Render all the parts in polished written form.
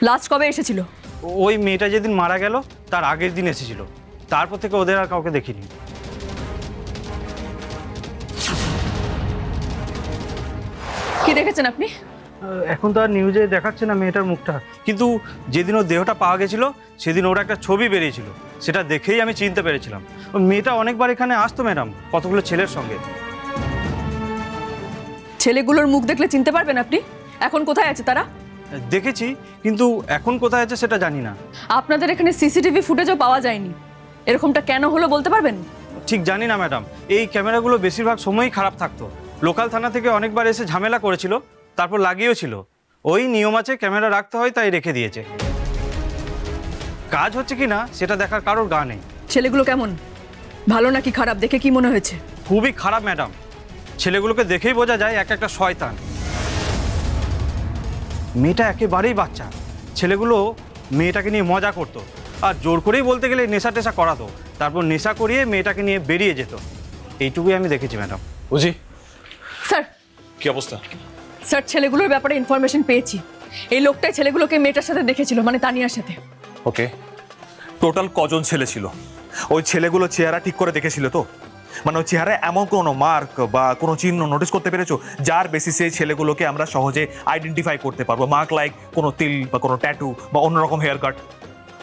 Last কবে এসেছিল? ওই মেয়েটা যেদিন মারা গেল তার আগের দিন এসেছিল। তারপর থেকে ওদের আর কাউকে দেখিনি। কি দেখেছেন আপনি? এখন তো আর নিউজে দেখাচ্ছে না মেয়েটার মুখটা, কিন্তু যেদিন ওর দেহটা পাওয়া গেছিল সেদিন ওর একটা ছবি বেরিয়েছিল, সেটা দেখেই আমি চিনতে পেরেছিলাম। ওই মেয়েটা অনেকবার এখানে আসতো ম্যাডাম, কতগুলো ছেলের সঙ্গে। ছেলেগুলোর মুখ দেখলে চিনতে পারবেন আপনি? এখন কোথায় আছে তারা? দেখেছি, কিন্তু এখন কোথায় আছে সেটা জানি না। আপনাদের এখানে সিসিটিভি ফুটেজও পাওয়া যায়নি, এরকমটা কেন হলো বলতে পারবেন? ঠিক জানি না ম্যাডাম, এই ক্যামেরাগুলো বেশিরভাগ সময়ই খারাপ থাকতো। লোকাল থানা থেকে অনেকবার এসে ঝামেলা করেছিল, তারপর লাগিয়েও ছিল। ওই নিয়ম আছে, ক্যামেরা রাখতে হয় তাই রেখে দিয়েছে। কাজ হচ্ছে কি না সেটা দেখার কারোর গা নেই। ছেলেগুলো কেমন, ভালো নাকি খারাপ, দেখে কি মনে হয়েছে? খুবই খারাপ ম্যাডাম, ছেলেগুলোকে দেখেই বোঝা যায় এক একটা শয়তান। মেয়েটা একেবারেই বাচ্চা, ছেলেগুলো মেয়েটাকে নিয়ে মজা করতো, আর জোর করেই বলতে গেলে নেশা টেশা করাতো, তারপর নেশা করিয়ে মেয়েটাকে নিয়ে বেরিয়ে যেত। এইটুকুই আমি দেখেছি ম্যাডাম। বুঝি স্যার, কি অবস্থা? স্যার ছেলেগুলোর ব্যাপারে ইনফরমেশন পেয়েছি। এই লোকটাই ছেলেগুলোকে মেয়েটার সাথে দেখেছিল, মানে তানিয়ার সাথে। ওকে, টোটাল কজন ছেলে ছিল? ওই ছেলেগুলো চেহারা ঠিক করে দেখেছিল তো? মানে ওই চেহারায় এমন কোনো মার্ক বা কোনো চিহ্ন নোটিস করতে পেরেছো যার বেসিসে ছেলেগুলোকে আমরা সহজে আইডেন্টিফাই করতে পারবো? মার্ক লাইক কোনো তিল বা কোনো ট্যাটু বা অন্যরকম হেয়ার কাট?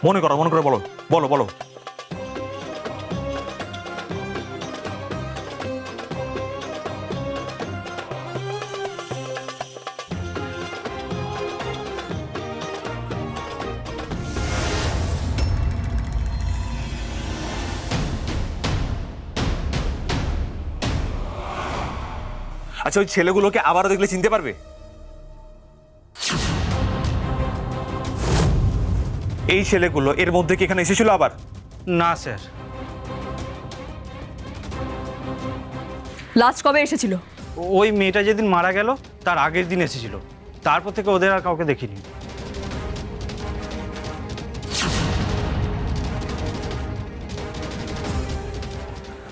মনে করে বলো বলো বলো। আচ্ছা, ওই ছেলেগুলোকে আবারও দেখলে চিনতে পারবে? এই ছেলেগুলো এর মধ্যে কি এখানে এসেছিল আবার? না স্যার। লাস্ট কবে এসেছিল? ওই মেয়েটা যেদিন মারা গেল তার আগের দিন এসেছিল, তারপর থেকে ওদের আর কাউকে দেখিনি।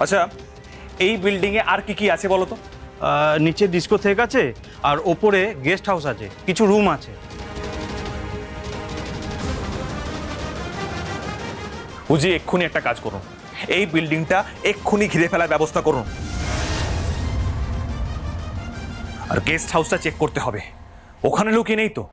আচ্ছা, এই বিল্ডিং এ আর কি কি আছে বলো তো? নিচে ডিস্কো থেক আছে, আর ওপরে গেস্ট হাউস আছে, কিছু রুম আছে। বুঝি এক্ষুনি একটা কাজ করুন, এই বিল্ডিংটা এক্ষুনি ঘিরে ফেলার ব্যবস্থা করুন। আর গেস্ট হাউসটা চেক করতে হবে, ওখানে লুকিয়ে নেই তো?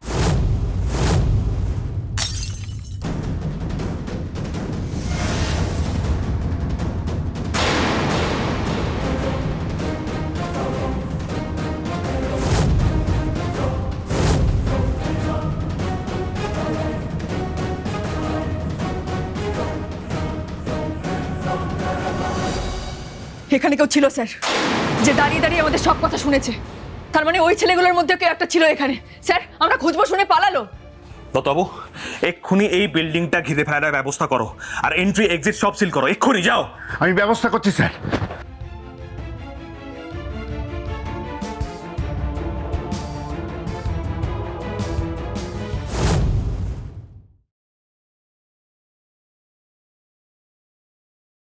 এখানে কেউ ছিল স্যার, যে দাঁড়িয়ে দাঁড়িয়ে আমাদের সব কথা শুনেছে? তার মানে ওই ছেলেগুলোর মধ্যে কেউ একটা ছিল এখানে। স্যার, আমরা খুঁজবো শুনে পালালো। দত্তবাবু, এক্ষুনি এই বিল্ডিংটা ঘিরে ফেলার ব্যবস্থা করো, আর এন্ট্রি এক্সিট সব সিল করো, এক্ষুনি যাও। আমি ব্যবস্থা করছি স্যার।